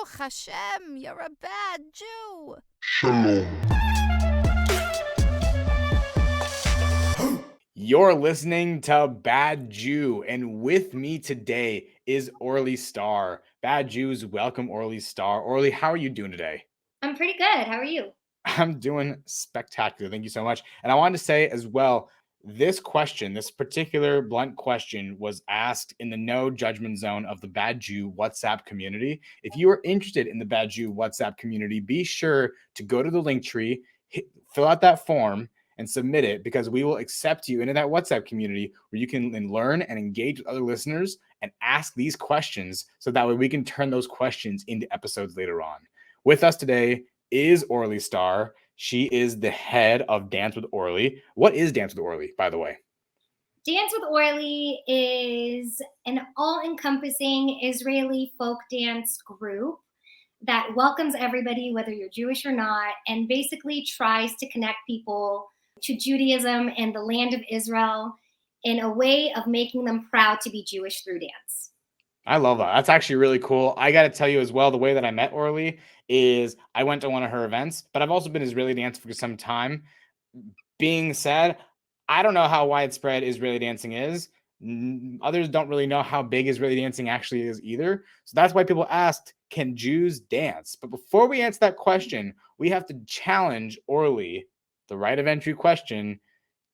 Baruch Hashem, you're a bad Jew. Shalom. You're listening to Bad Jew, and with me today is Orly Star. Bad Jews, welcome Orly Star. Orly, how are you doing today? I'm pretty good. How are you? I'm doing spectacular. Thank you so much. And I wanted to say as well, this question, this particular blunt question was asked in the no judgment zone of the Bad Jew WhatsApp community. If you are interested in the Bad Jew WhatsApp community, be sure to go to the link tree, fill out that form, and submit it, because we will accept you into that WhatsApp community where you can then learn and engage with other listeners and ask these questions, so that way we can turn those questions into episodes later on. With us today is Orly Star. She is the head of Dance with Orly. What is Dance with Orly, by the way? Dance with Orly is an all-encompassing Israeli folk dance group that welcomes everybody, whether you're Jewish or not, and basically tries to connect people to Judaism and the land of Israel in a way of making them proud to be Jewish through dance. I love that. That's actually really cool. I got to tell you as well, the way that I met Orly is I went to one of her events, but I've also been Israeli dancing for some time. Being said, I don't know how widespread Israeli dancing is. Others don't really know how big Israeli dancing actually is either. So that's why people asked, can Jews dance? But before we answer that question, we have to challenge Orly. The right of entry question,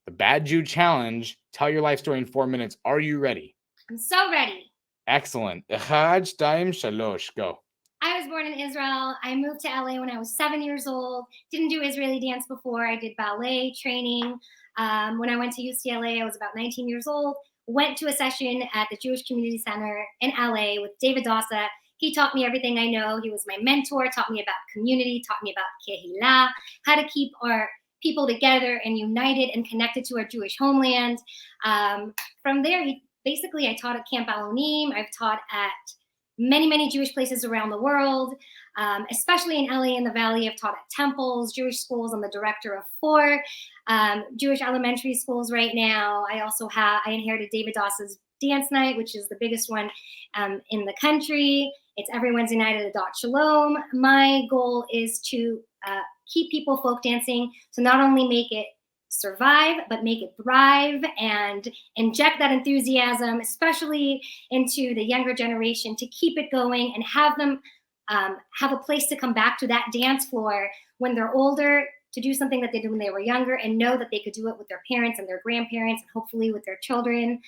the Bad Jew challenge. Tell your life story in 4 minutes. Are you ready? I'm so ready. Excellent. Echad, shtayim, shalosh. Go. I was born in Israel. I moved to LA when I was 7 years old. Didn't do Israeli dance before. I did ballet training. When I went to UCLA, I was about 19 years old. Went to a session at the Jewish Community Center in LA with David Dassa. He taught me everything I know. He was my mentor, taught me about community, taught me about kehilah, how to keep our people together and united and connected to our Jewish homeland. From there, I taught at Camp Alonim. I've taught at many, many Jewish places around the world, especially in LA and the Valley. I've taught at temples, Jewish schools. I'm the director of 4 Jewish elementary schools right now. I inherited David Dassa's dance night, which is the biggest one in the country. It's every Wednesday night at Adot Shalom. My goal is to keep people folk dancing, to not only make it survive, but make it thrive and inject that enthusiasm, especially into the younger generation, to keep it going and have them have a place to come back to that dance floor when they're older, to do something that they did when they were younger, and know that they could do it with their parents and their grandparents and hopefully with their children,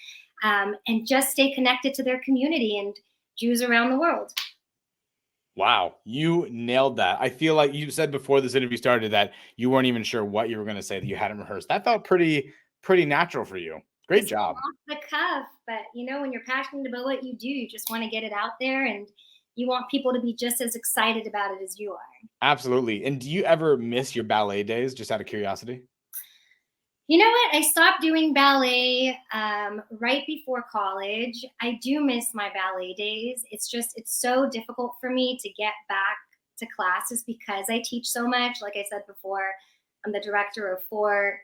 and just stay connected to their community and Jews around the world. Wow, you nailed that. I feel like you said before this interview started that you weren't even sure what you were going to say, that you hadn't rehearsed. That felt pretty natural for you. Great job. Off the cuff, but when you're passionate about what you do, you just want to get it out there, and you want people to be just as excited about it as you are. Absolutely. And do you ever miss your ballet days, just out of curiosity? You know what? I stopped doing ballet right before college. I do miss my ballet days. It's so difficult for me to get back to classes because I teach so much. Like I said before, I'm the director of 4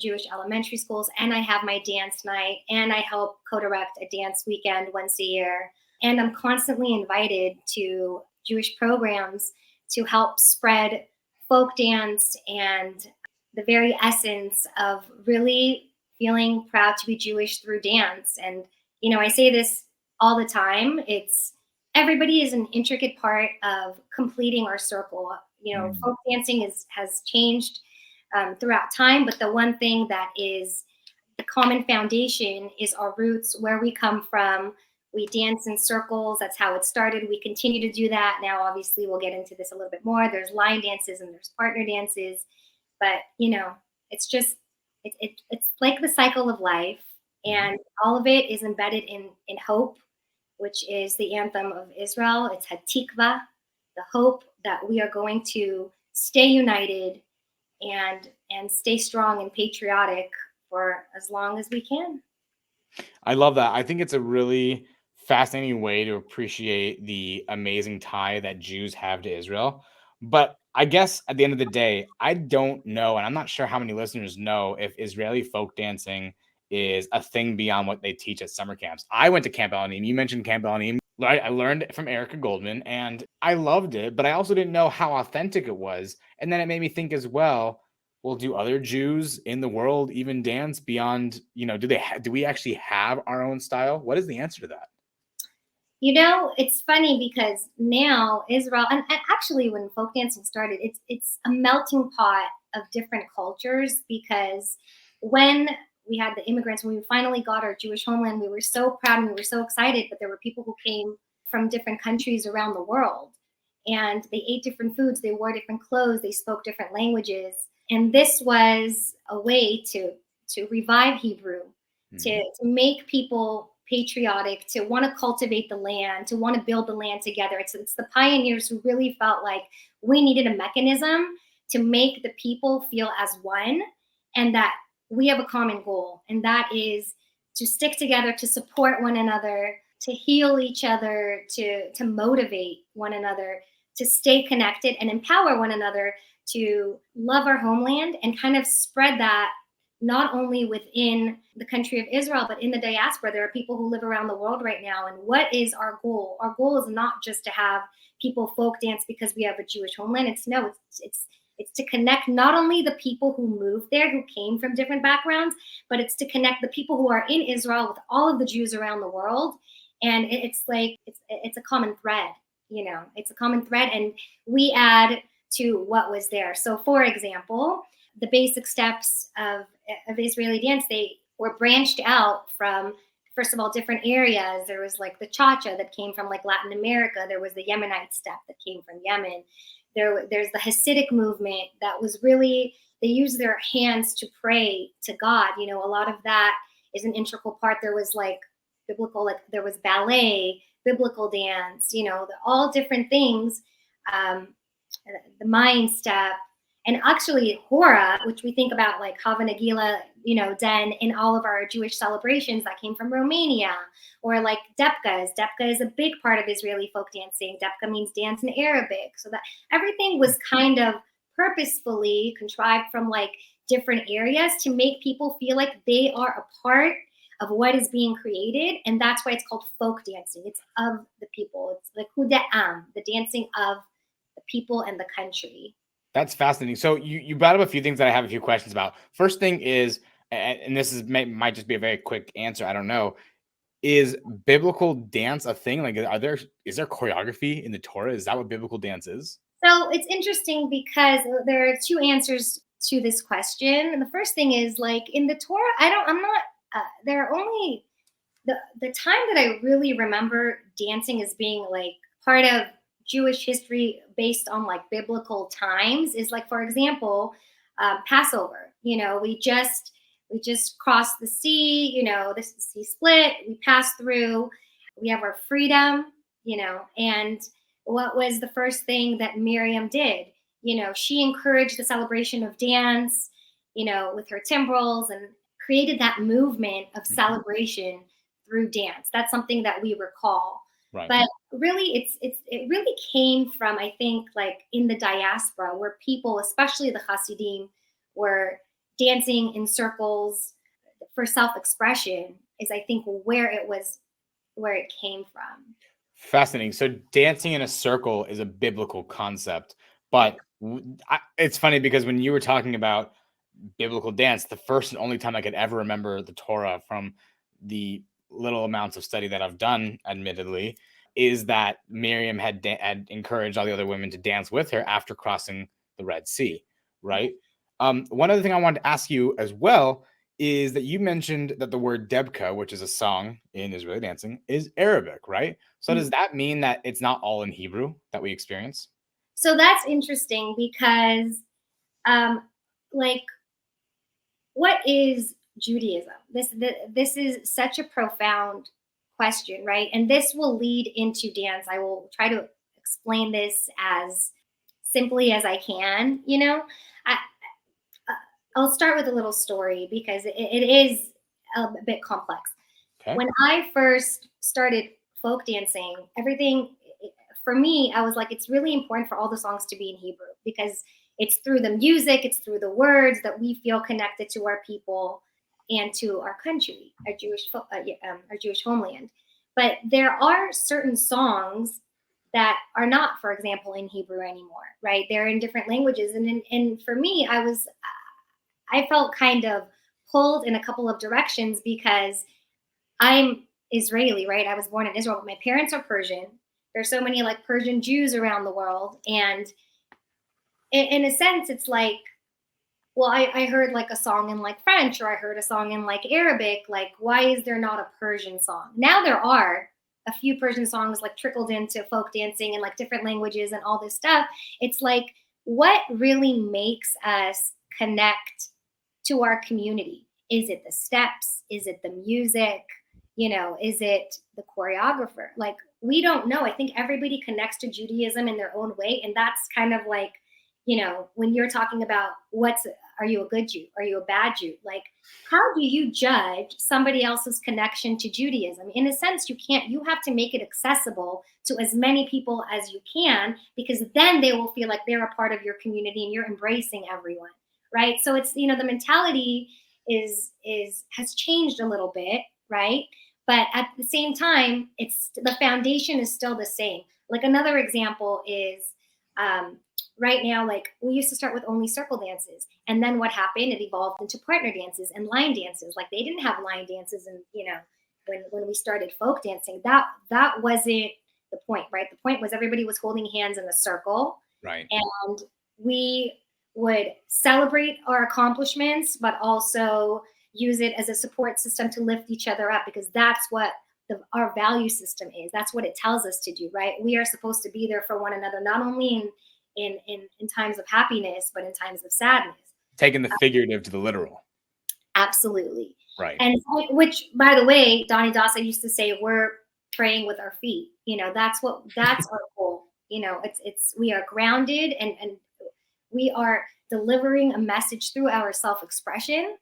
Jewish elementary schools, and I have my dance night, and I help co-direct a dance weekend once a year. And I'm constantly invited to Jewish programs to help spread folk dance and the very essence of really feeling proud to be Jewish through dance. And, I say this all the time. Everybody is an intricate part of completing our circle. Folk dancing has changed throughout time, but the one thing that is the common foundation is our roots, where we come from. We dance in circles. That's how it started. We continue to do that. Now, obviously, we'll get into this a little bit more. There's line dances and there's partner dances. But, it's like the cycle of life, and all of it is embedded in hope, which is the anthem of Israel. It's Hatikva, the hope that we are going to stay united and stay strong and patriotic for as long as we can. I love that. I think it's a really fascinating way to appreciate the amazing tie that Jews have to Israel. But I guess at the end of the day, I don't know, and I'm not sure how many listeners know, if Israeli folk dancing is a thing beyond what they teach at summer camps. I went to Camp Alonim. You mentioned Camp Alonim. I learned it from Erica Goldman and I loved it, but I also didn't know how authentic it was. And then it made me think as well, well, do other Jews in the world even dance beyond, do we actually have our own style? What is the answer to that? It's funny because now Israel, and actually when folk dancing started, it's a melting pot of different cultures, because when we had the immigrants, when we finally got our Jewish homeland, we were so proud and we were so excited, but there were people who came from different countries around the world, and they ate different foods, they wore different clothes, they spoke different languages. And this was a way to revive Hebrew, to make people patriotic, to want to cultivate the land, to want to build the land together. It's the pioneers who really felt like we needed a mechanism to make the people feel as one, and that we have a common goal, and that is to stick together, to support one another, to heal each other, to motivate one another, to stay connected and empower one another to love our homeland and kind of spread that not only within the country of Israel, but in the diaspora. There are people who live around the world right now. And what is our goal? Our goal is not just to have people folk dance because we have a Jewish homeland. It's to connect not only the people who moved there, who came from different backgrounds, but it's to connect the people who are in Israel with all of the Jews around the world. And it's a common thread, it's a common thread. And we add to what was there. So for example, the basic steps of Israeli dance, they were branched out from, first of all, different areas. There was like the cha-cha that came from like Latin America. There was the Yemenite step that came from Yemen. There's the Hasidic movement that was really, they used their hands to pray to God. A lot of that is an integral part. There was like biblical, like there was ballet, biblical dance, all different things. The mind step, and actually Hora, which we think about like Hava Nagila, Den in all of our Jewish celebrations, that came from Romania. Or like Depka is a big part of Israeli folk dancing. Depka means dance in Arabic. So that everything was kind of purposefully contrived from like different areas to make people feel like they are a part of what is being created. And that's why it's called folk dancing. It's of the people. It's like Huda'am, the dancing of the people and the country. That's fascinating. So you brought up a few things that I have a few questions about. First thing is, and this might just be a very quick answer, I don't know, is biblical dance a thing? Like, is there choreography in the Torah? Is that what biblical dance is? So it's interesting because there are two answers to this question. And the first thing is, like, in the Torah, there are only the time that I really remember dancing as being like part of Jewish history based on like biblical times is like, for example, Passover. We just crossed the sea. The sea split. We passed through. We have our freedom. And what was the first thing that Miriam did? She encouraged the celebration of dance. With her timbrels, and created that movement of celebration through dance. That's something that we recall. Right. But really, it really came from, I think, like in the diaspora, where people, especially the Hassidim, were dancing in circles for self-expression. Is, I think, where it came from. Fascinating. So dancing in a circle is a biblical concept, but it's funny because when you were talking about biblical dance, the first and only time I could ever remember the Torah from the little amounts of study that I've done, admittedly, is that Miriam had encouraged all the other women to dance with her after crossing the Red Sea, right? One other thing I wanted to ask you as well is that you mentioned that the word debka, which is a song in Israeli dancing, is Arabic, right? So does that mean that it's not all in Hebrew that we experience? So that's interesting because, what is Judaism? This is such a profound question, right? And this will lead into dance. I will try to explain this as simply as I can. I'll start with a little story because it is a bit complex. Okay. When I first started folk dancing, for me, I was like, it's really important for all the songs to be in Hebrew because it's through the music, it's through the words that we feel connected to our people and to our country, our Jewish homeland. But there are certain songs that are not, for example, in Hebrew anymore, right? They're in different languages. And for me, I felt kind of pulled in a couple of directions because I'm Israeli, right? I was born in Israel, but my parents are Persian. There's so many like Persian Jews around the world. And in a sense, it's like, well, I heard like a song in like French, or I heard a song in like Arabic. Like, why is there not a Persian song? Now there are a few Persian songs like trickled into folk dancing and like different languages and all this stuff. It's like, what really makes us connect to our community? Is it the steps? Is it the music? You know, is it the choreographer? Like, we don't know. I think everybody connects to Judaism in their own way. And that's kind of like, you know, when you're talking about are you a good Jew? Are you a bad Jew? Like, how do you judge somebody else's connection to Judaism? In a sense, you have to make it accessible to as many people as you can, because then they will feel like they're a part of your community and you're embracing everyone, right? So it's, you know, the mentality has changed a little bit, right? But at the same time, the foundation is still the same. Like, another example is, right now, like, we used to start with only circle dances. And then what happened? It evolved into partner dances and line dances. Like, they didn't have line dances. And, you know, when we started folk dancing, that wasn't the point, right? The point was everybody was holding hands in a circle. Right. And we would celebrate our accomplishments, but also use it as a support system to lift each other up, because that's what our value system is. That's what it tells us to do, right? We are supposed to be there for one another, not only in times of happiness, but in times of sadness. Taking the figurative to the literal. Absolutely. Right. And which, by the way, Dani Dassa used to say, we're praying with our feet. You know, that's our goal. You know, we are grounded and we are delivering a message through our self-expression.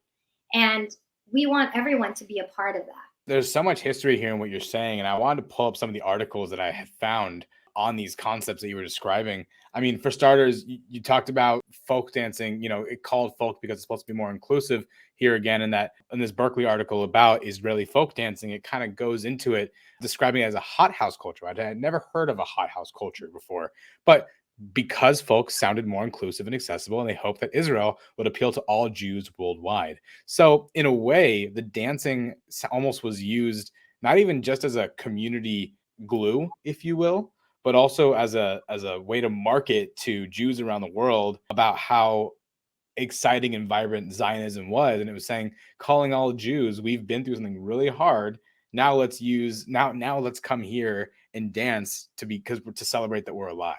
And we want everyone to be a part of that. There's so much history here in what you're saying. And I wanted to pull up some of the articles that I have found on these concepts that you were describing. I mean, for starters, you talked about folk dancing, you know, it called folk because it's supposed to be more inclusive here again. And that in this Berkeley article about Israeli folk dancing, it kind of goes into it, describing it as a hothouse culture. I had never heard of a hothouse culture before, but because folks sounded more inclusive and accessible, and they hoped that Israel would appeal to all Jews worldwide. So in a way, the dancing almost was used not even just as a community glue, if you will, but also as a way to market to Jews around the world about how exciting and vibrant Zionism was. And it was saying, calling all Jews, we've been through something really hard. Now let's come here and dance to celebrate that we're alive.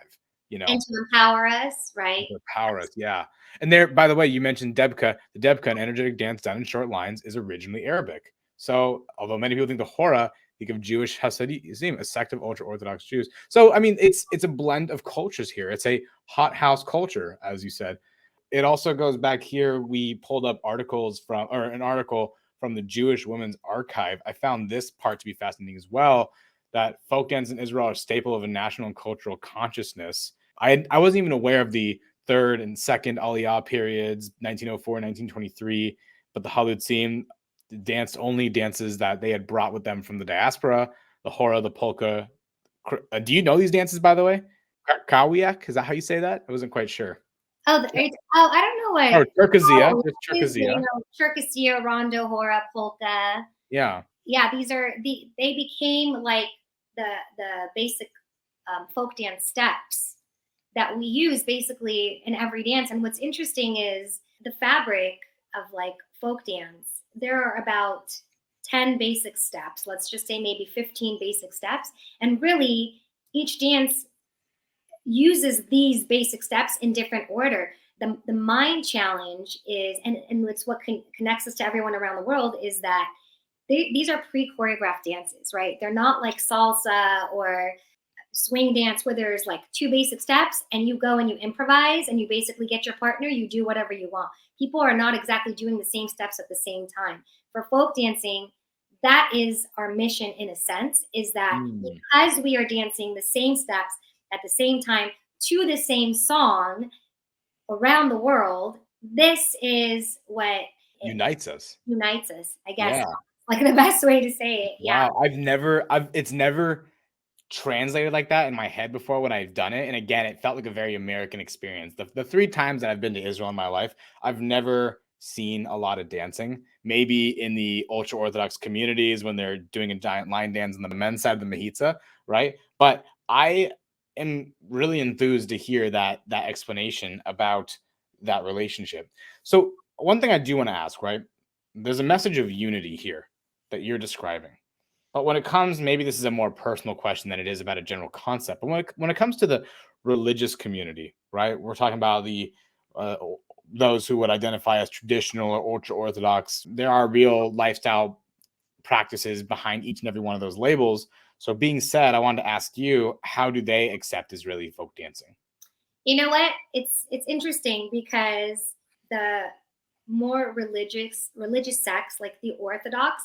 You know, and to empower us, right? To empower us, yeah. And there, by the way, you mentioned Debka. The Debka, an energetic dance done in short lines, is originally Arabic. So, although many people think the Hora, think of Jewish Hassidim, a sect of ultra-Orthodox Jews. So, I mean, it's a blend of cultures here. It's a hothouse culture, as you said. It also goes back here. We pulled up an article from the Jewish Women's Archive. I found this part to be fascinating as well, that folk dance in Israel are a staple of a national and cultural consciousness. I wasn't even aware of the third and second Aliyah periods, 1904, 1923, but the Halutzim danced only dances that they had brought with them from the diaspora, the Hora, the polka. Do you know these dances, by the way? Kawiak, is that how you say that? I wasn't quite sure. I don't know what. Oh, Cherkessia. Cherkessia, Rondo, Hora, polka. Yeah. Yeah, they became like the basic folk dance steps that we use basically in every dance. And what's interesting is the fabric of like folk dance. There are about 10 basic steps. Let's just say maybe 15 basic steps. And really, each dance uses these basic steps in different order. The mind challenge is, and it's what connects us to everyone around the world, is that these are pre-choreographed dances, right? They're not like salsa or swing dance where there's like 2 basic steps and you go and you improvise and you basically get your partner, you do whatever you want. People are not exactly doing the same steps at the same time. For folk dancing, that is our mission in a sense, is that because we are dancing the same steps at the same time to the same song around the world, this is what unites us, I guess. Yeah. like the best way to say it. Yeah. Wow, it's never translated like that in my head before when I've done it. And again, it felt like a very American experience. The three times that I've been to Israel in my life, I've never seen a lot of dancing. Maybe in the ultra Orthodox communities when they're doing a giant line dance on the men's side of the Mahitza, right? But I am really enthused to hear that explanation about that relationship. So one thing I do want to ask, right? There's a message of unity here that you're describing. But when it comes, maybe this is a more personal question than it is about a general concept. But when it comes to the religious community, right? We're talking about the uh, those who would identify as traditional or ultra orthodox. There are real lifestyle practices behind each and every one of those labels. So, being said, I wanted to ask you, how do they accept Israeli folk dancing? You know what? It's interesting because the more religious sects like the Orthodox,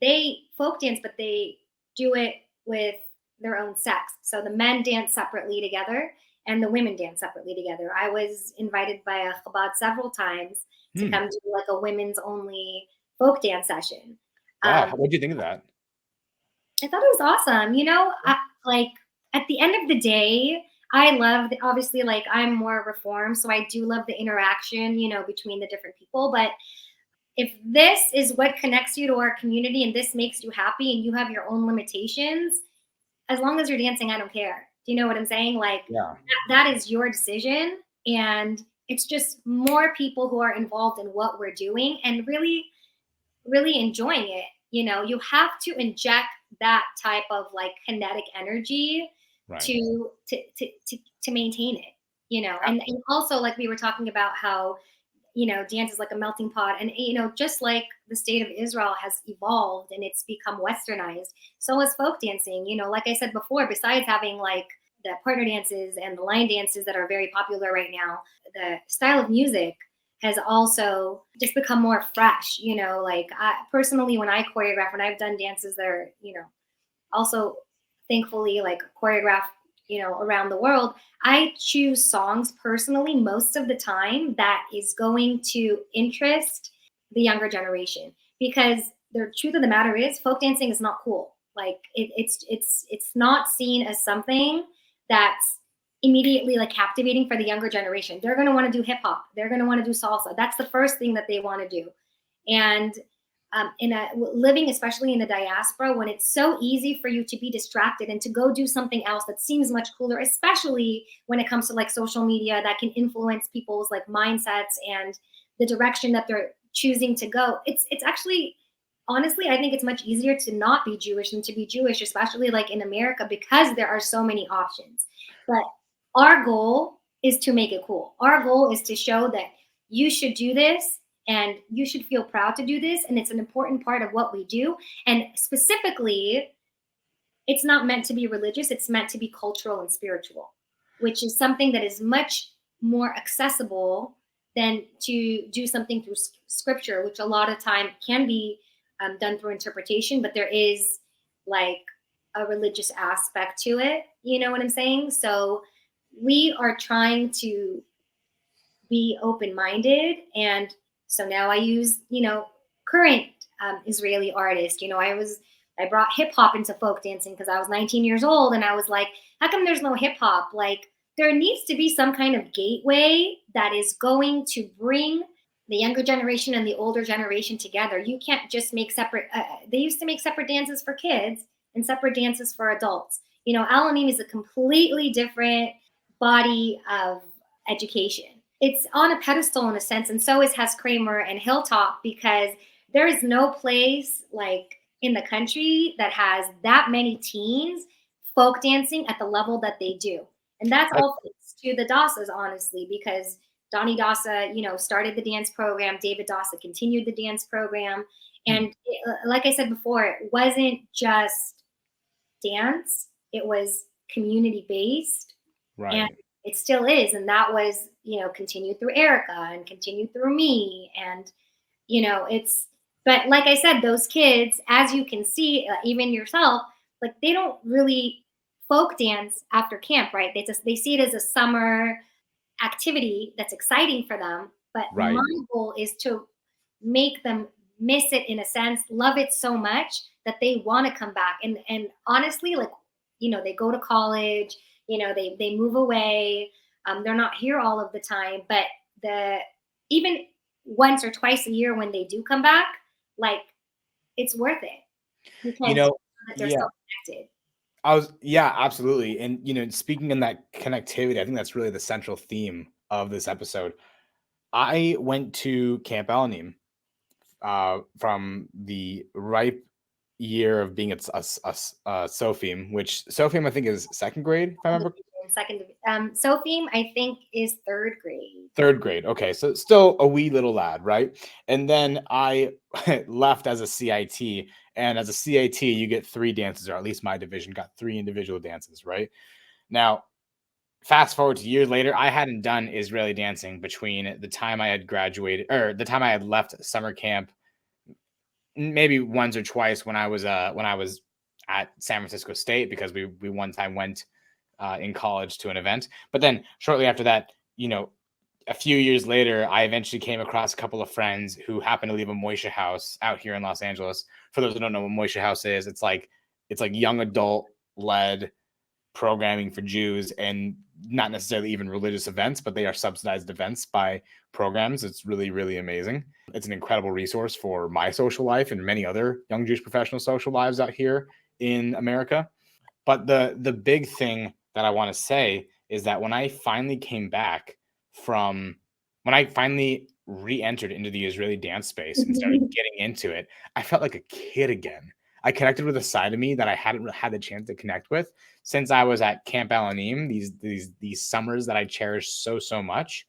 they folk dance, but they do it with their own sex. So the men dance separately together and the women dance separately together. I was invited by a Chabad several times to Hmm. come do like a women's only folk dance session. Wow. What do you think of that? I thought it was awesome. Like at the end of the day, I love obviously like I'm more reformed, so I do love the interaction, between the different people. But if this is what connects you to our community and this makes you happy and you have your own limitations, as long as you're dancing, I don't care. Do you know what I'm saying? Like Yeah. that is your decision. And it's just more people who are involved in what we're doing and really, really enjoying it. You have to inject that type of like kinetic energy Right. to maintain it, and also like we were talking about how dance is like a melting pot. And, just like the state of Israel has evolved and it's become westernized, so is folk dancing. Like I said before, besides having like the partner dances and the line dances that are very popular right now, the style of music has also just become more fresh. Like I personally, when I choreograph, when I've done dances that are, also thankfully like choreographed, around the world, I choose songs personally most of the time that is going to interest the younger generation, because the truth of the matter is folk dancing is not cool. Like it's not seen as something that's immediately like captivating for the younger generation. They're going to want to do hip hop. They're going to want to do salsa. That's the first thing that they want to do. And living, especially in the diaspora, when it's so easy for you to be distracted and to go do something else that seems much cooler, especially when it comes to like social media that can influence people's like mindsets and the direction that they're choosing to go. It's actually, honestly, I think it's much easier to not be Jewish than to be Jewish, especially like in America, because there are so many options. But our goal is to make it cool. Our goal is to show that you should do this and you should feel proud to do this. And it's an important part of what we do. And specifically, it's not meant to be religious. It's meant to be cultural and spiritual, which is something that is much more accessible than to do something through scripture, which a lot of time can be done through interpretation, but there is like a religious aspect to it. You know what I'm saying? So we are trying to be open-minded. And so now I use, current Israeli artists. I brought hip hop into folk dancing because I was 19 years old and I was like, how come there's no hip hop? Like there needs to be some kind of gateway that is going to bring the younger generation and the older generation together. You can't just make separate, they used to make separate dances for kids and separate dances for adults. Alonim is a completely different body of education. It's on a pedestal in a sense, and so is Hess Kramer and Hilltop, because there is no place like in the country that has that many teens folk dancing at the level that they do. And that's all thanks to the Dassas, honestly, because Dani Dassa, started the dance program. David Dassa continued the dance program. And like I said before, it wasn't just dance. It was community-based. Right. And it still is. And that was, continued through Erica and continued through me. And, but like I said, those kids, as you can see, even yourself, like they don't really folk dance after camp, right? They see it as a summer activity that's exciting for them. But Right. my goal is to make them miss it in a sense, love it so much that they want to come back. And honestly, like, they go to college, they move away. They're not here all of the time, but even once or twice a year when they do come back, like, it's worth it because that they're yeah. so connected. Yeah, absolutely. And speaking in that connectivity, I think that's really the central theme of this episode. I went to Camp Alonim from the ripe year of being a Sophim, which Sophim I think is second grade, if I remember. Sophim, I think, is third grade. Third grade. Okay, so still a wee little lad, right? And then I left as a CIT, and as a CIT, you get 3 dances, or at least my division got 3 individual dances, right? Now, fast forward to years later, I hadn't done Israeli dancing between the time I had graduated, or the time I had left summer camp, maybe once or twice when I was at San Francisco State, because we one time went in college to an event. But then shortly after that, a few years later, I eventually came across a couple of friends who happened to leave a Moishe house out here in Los Angeles. For those who don't know what Moishe house is, it's like young adult led programming for Jews, and not necessarily even religious events, but they are subsidized events by programs. It's really, really amazing. It's an incredible resource for my social life and many other young Jewish professional social lives out here in America. But the big thing that I want to say is that when I finally came back when I finally re-entered into the Israeli dance space and started getting into it, I felt like a kid again. I connected with a side of me that I hadn't had the chance to connect with since I was at Camp Alonim, these summers that I cherished so much.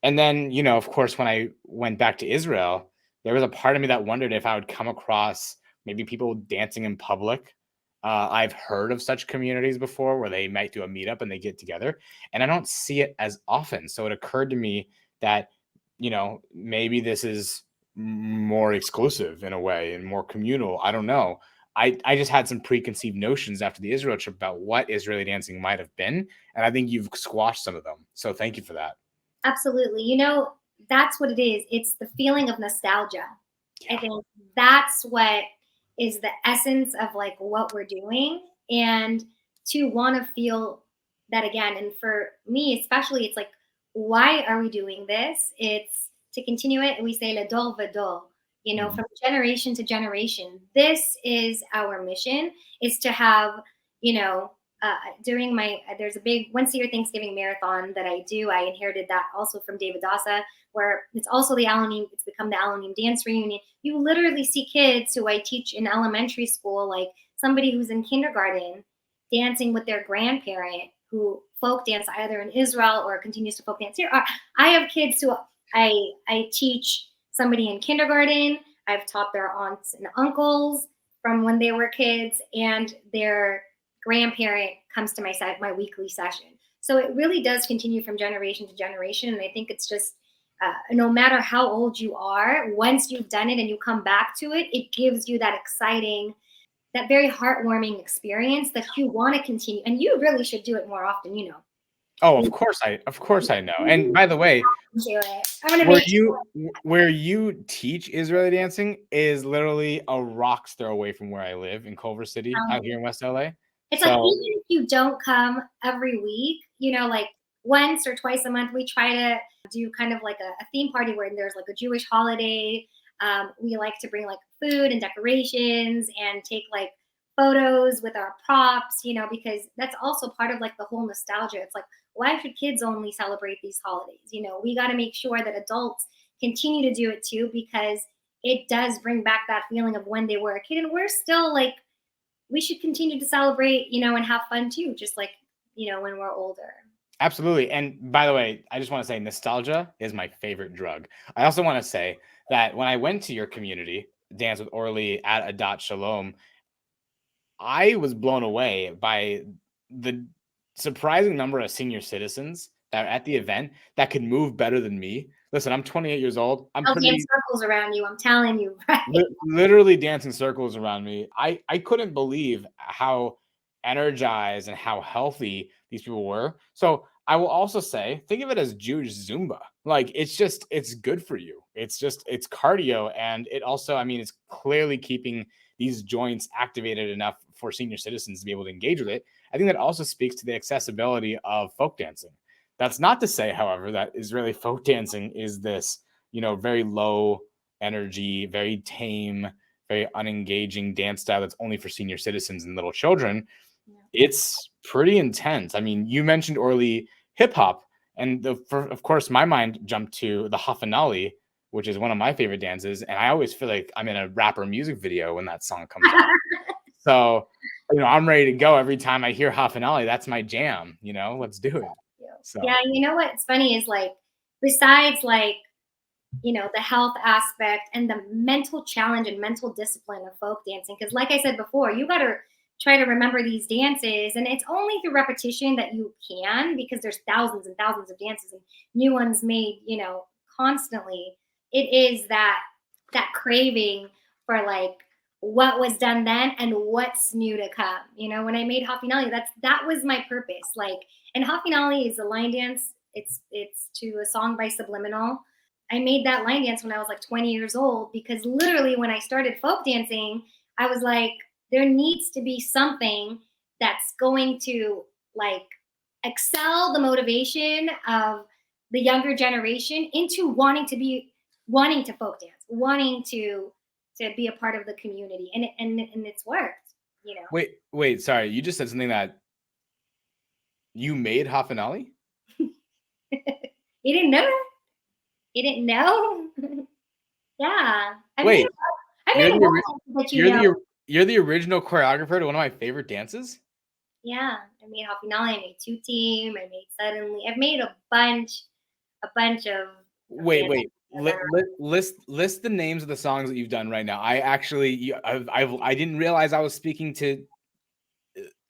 And then, of course, when I went back to Israel, there was a part of me that wondered if I would come across maybe people dancing in public. I've heard of such communities before where they might do a meetup and they get together, and I don't see it as often. So it occurred to me that, maybe this is more exclusive in a way and more communal. I don't know. I just had some preconceived notions after the Israel trip about what Israeli dancing might have been, and I think you've squashed some of them. So thank you for that. Absolutely. That's what it is. It's the feeling of nostalgia. Yeah. I think that's what is the essence of like what we're doing, and to want to feel that again. And for me, especially, it's like, why are we doing this? It's to continue it. We say le-dor, va-dor, from generation to generation. This is our mission, is to have, there's a big once a year Thanksgiving marathon that I do. I inherited that also from David Dassa, where it's also it's become the Alonim dance reunion. You literally see kids who I teach in elementary school, like somebody who's in kindergarten, dancing with their grandparent who folk dance either in Israel or continues to folk dance here. I have kids who I teach somebody in kindergarten. I've taught their aunts and uncles from when they were kids, and their grandparent comes to my weekly session. So it really does continue from generation to generation. And I think it's just, no matter how old you are, once you've done it and you come back to it, it gives you that exciting, that very heartwarming experience that you want to continue. And you really should do it more often, Oh, of course I know. And by the way, where you teach Israeli dancing is literally a rock's throw away from where I live in Culver City, out here in West LA. It's like, even if you don't come every week, like once or twice a month, we try to do kind of like a theme party where there's like a Jewish holiday. We like to bring like food and decorations and take like photos with our props, because that's also part of like the whole nostalgia. It's like, why should kids only celebrate these holidays? We got to make sure that adults continue to do it too, because it does bring back that feeling of when they were a kid. And we're still like, we should continue to celebrate, and have fun too, just like, when we're older. Absolutely. And by the way, I just want to say nostalgia is my favorite drug. I also want to say that when I went to your community, Dance with Orly at Adat Shalom, I was blown away by the surprising number of senior citizens that are at the event that could move better than me. Listen, I'm 28 years old. I'll dance circles around you. I'm telling you, right? Literally dancing circles around me. I couldn't believe how energized and how healthy these people were. So I will also say, think of it as Jewish Zumba. Like it's good for you. It's cardio. And it also, I mean, it's clearly keeping these joints activated enough for senior citizens to be able to engage with it. I think that also speaks to the accessibility of folk dancing. That's not to say, however, that Israeli folk dancing is this, very low energy, very tame, very unengaging dance style that's only for senior citizens and little children. It's pretty intense. I mean, you mentioned Orly hip hop, and of course, my mind jumped to the Hafanali, which is one of my favorite dances, and I always feel like I'm in a rapper music video when that song comes on. So, I'm ready to go every time I hear Hafanali. That's my jam. Let's do it. So. Yeah, you know what's funny is like, besides like, the health aspect and the mental challenge and mental discipline of folk dancing, because like I said before, you got to try to remember these dances, and it's only through repetition that you can, because there's thousands and thousands of dances and new ones made, constantly. It is that craving for like what was done then and what's new to come. When I made Hafinali, that was my purpose. Like, and Hafinali is a line dance. It's to a song by Subliminal. I made that line dance when I was like 20 years old, because literally when I started folk dancing, I was like, there needs to be something that's going to like excel the motivation of the younger generation into wanting to folk dance, wanting to be a part of the community. And it's worked, Wait, sorry. You just said something that you made Hafanali? You didn't know that? You didn't know? Yeah. You're the original choreographer to one of my favorite dances? Yeah. I made Hafinali, I made Two Team, I made Suddenly. I've made a bunch of Wait. List the names of the songs that you've done right now. I didn't realize I was speaking to.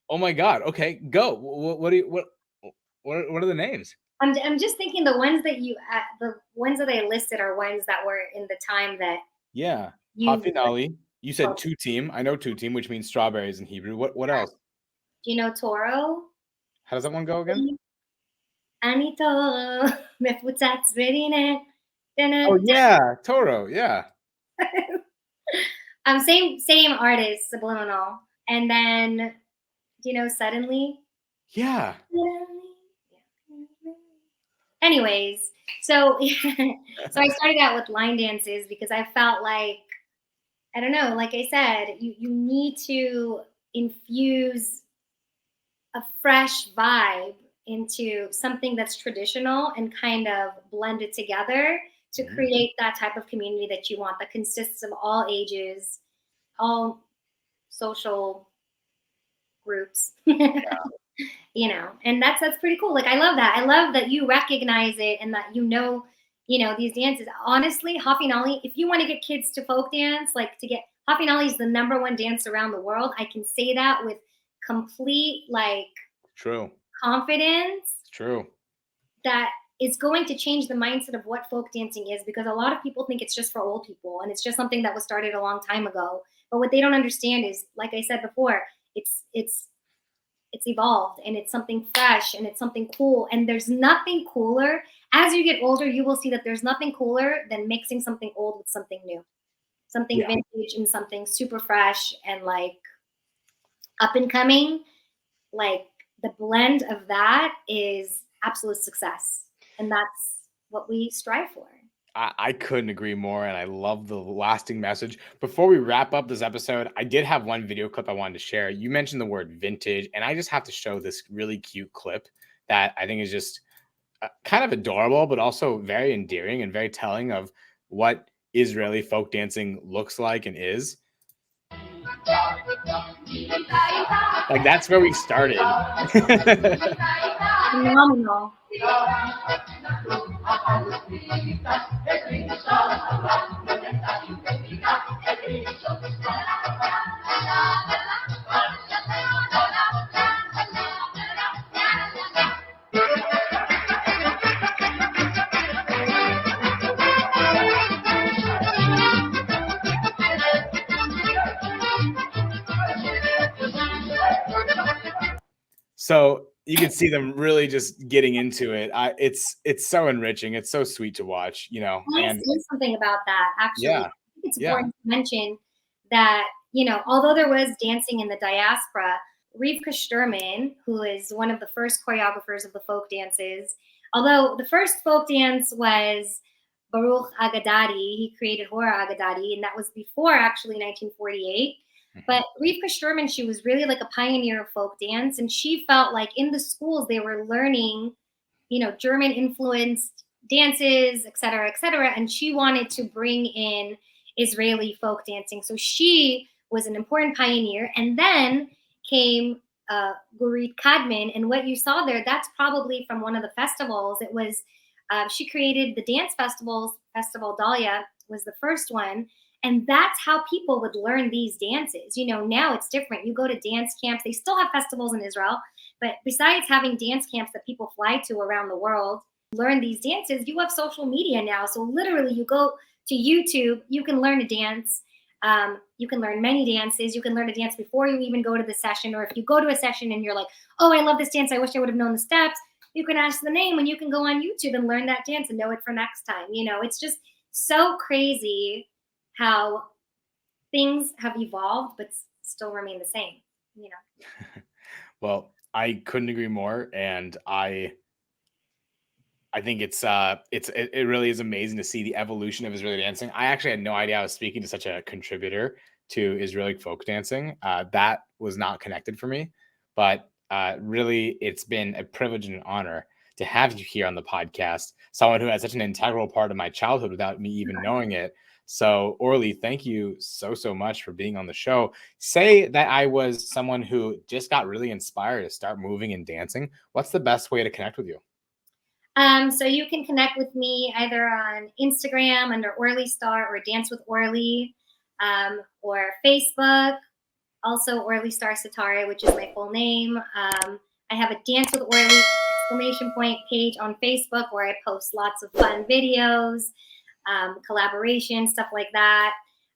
Oh my God. Okay, go. What are the names? I'm just thinking the ones that I listed are ones that were in the time that. Yeah. Hafinali. You said Two Team. I know Two Team, which means strawberries in Hebrew. What else? Do you know Torah? How does that one go again? Ani Torah, mefutzatz berine. Oh yeah, Torah. Yeah. Same artist, Subliminal. And then, do you know Suddenly? Yeah. Anyways, so I started out with line dances because I felt like, I don't know, like I said, you need to infuse a fresh vibe into something that's traditional and kind of blend it together to create that type of community that you want, that consists of all ages, all social groups. And that's pretty cool. Like, I love that. I love that you recognize it and that these dances. Honestly, Hafinali, if you want to get kids to folk dance, Hafinali is the #1 dance around the world. I can say that with complete true confidence. It's true. That is going to change the mindset of what folk dancing is, because a lot of people think it's just for old people and it's just something that was started a long time ago. But what they don't understand is, like I said before, it's evolved and it's something fresh and it's something cool. And there's nothing cooler. As you get older, you will see that there's nothing cooler than mixing something old with something new, something vintage and something super fresh and like up and coming. Like, the blend of that is absolute success. And that's what we strive for. I couldn't agree more, and I love the lasting message. Before we wrap up this episode, I did have one video clip I wanted to share. You mentioned the word vintage, and I just have to show this really cute clip that I think is just kind of adorable, but also very endearing and very telling of what Israeli folk dancing looks like and is. Like, that's where we started. Phenomenal. So you can see them really just getting into it. It's so enriching. It's so sweet to watch, I want to say something about that, actually. Yeah, I think it's yeah. important to mention that, although there was dancing in the diaspora, Rivka Sturman, who is one of the first choreographers of the folk dances, although the first folk dance was Baruch Agadadi, he created Hora Agadadi, and that was before actually 1948. But Rivka Sturman, she was really like a pioneer of folk dance, and she felt like in the schools they were learning, German influenced dances, et cetera, and she wanted to bring in Israeli folk dancing. So she was an important pioneer. And then came Gurit Kadman, and what you saw there, that's probably from one of the festivals. It was, she created the dance festivals. Festival Dahlia was the first one. And that's how people would learn these dances. Now it's different. You go to dance camps. They still have festivals in Israel. But besides having dance camps that people fly to around the world, learn these dances, you have social media now. So literally you go to YouTube, you can learn a dance. You can learn many dances. You can learn a dance before you even go to the session. Or if you go to a session and you're like, oh, I love this dance, I wish I would have known the steps, you can ask the name and you can go on YouTube and learn that dance and know it for next time. It's just so crazy how things have evolved but still remain the same. Well, I couldn't agree more, and I think it really is amazing to see the evolution of Israeli dancing. I actually had no idea I was speaking to such a contributor to Israeli folk dancing. That was not connected for me, but really, it's been a privilege and an honor to have you here on the podcast. Someone who had such an integral part of my childhood without me even knowing it. So, Orly, thank you so much for being on the show. Say that I was someone who just got really inspired to start moving and dancing. What's the best way to connect with you? So you can connect with me either on Instagram under Orly Star or Dance with Orly, or Facebook, also Orly Star Setareh, which is my full name. I have a Dance with Orly page on Facebook where I post lots of fun videos, collaboration, stuff like that.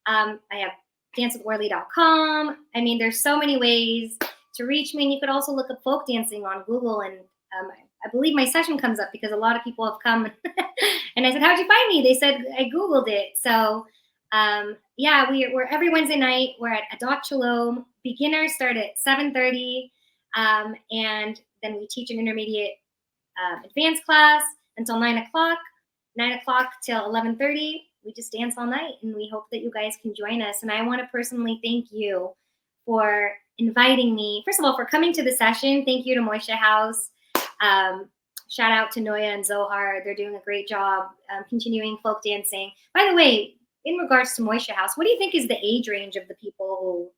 I have dancewithorly.com. I mean, there's so many ways to reach me. And you could also look up folk dancing on Google. And I believe my session comes up because a lot of people have come. And I said, how'd you find me? They said, I Googled it. So yeah, we're every Wednesday night. We're at Adot Shalom. Beginners start at 7:30. And then we teach an intermediate advanced class until 9 o'clock. 9 o'clock till 11:30. We just dance all night, and we hope that you guys can join us. And I want to personally thank you for inviting me. First of all, for coming to the session. Thank you to Moshe House. Shout out to Noya and Zohar. They're doing a great job continuing folk dancing. By the way, in regards to Moshe House, what do you think is the age range of the people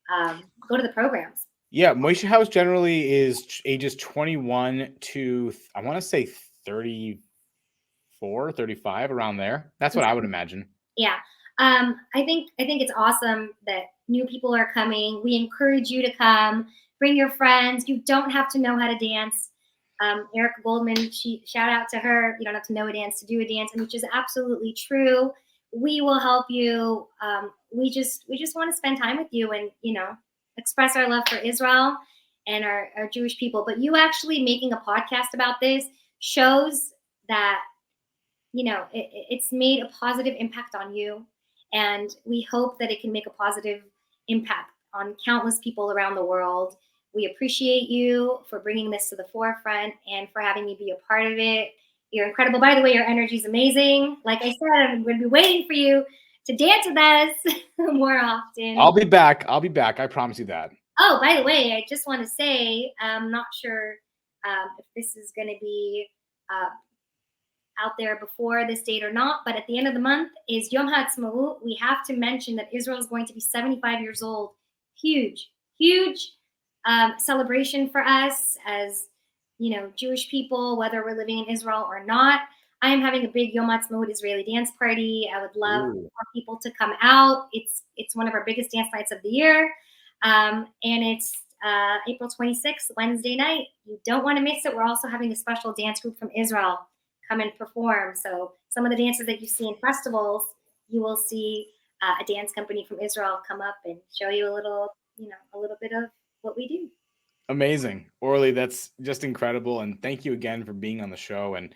who go to the programs? Yeah, Moshe House generally is ages 21 to, I want to say 34, 35, around there. That's what I would imagine. Yeah. I think it's awesome that new people are coming. We encourage you to come. Bring your friends. You don't have to know how to dance. Erica Goldman, shout out to her. You don't have to know a dance to do a dance, which is absolutely true. We will help you. We just want to spend time with you and, express our love for Israel and our Jewish people. But you actually making a podcast about this shows that, it's made a positive impact on you. And we hope that it can make a positive impact on countless people around the world. We appreciate you for bringing this to the forefront and for having me be a part of it. You're incredible. By the way, your energy is amazing. Like I said, I'm going to be waiting for you to dance with us more often. I'll be back. I promise you that. Oh, by the way, I just want to say, I'm not sure if this is going to be out there before this date or not, but at the end of the month is Yom HaAtzmaut. We have to mention that Israel is going to be 75 years old. Huge celebration for us as, Jewish people, whether we're living in Israel or not. I am having a big Yom HaAtzmaut Israeli dance party. I would love for people to come out. It's one of our biggest dance nights of the year. And it's April 26th, Wednesday night. You don't want to miss it. We're also having a special dance group from Israel come and perform. So some of the dances that you see in festivals, you will see a dance company from Israel come up and show you a little bit of what we do. Amazing. Orly, that's just incredible. And thank you again for being on the show. And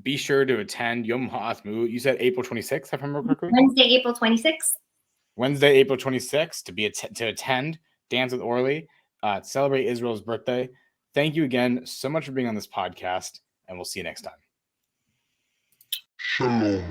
be sure to attend Yom HaAtzmaut. You said April 26th, if I remember correctly? Wednesday, April 26th. Wednesday, April 26th to attend Dance with Orly, celebrate Israel's birthday. Thank you again so much for being on this podcast, and we'll see you next time. Shalom.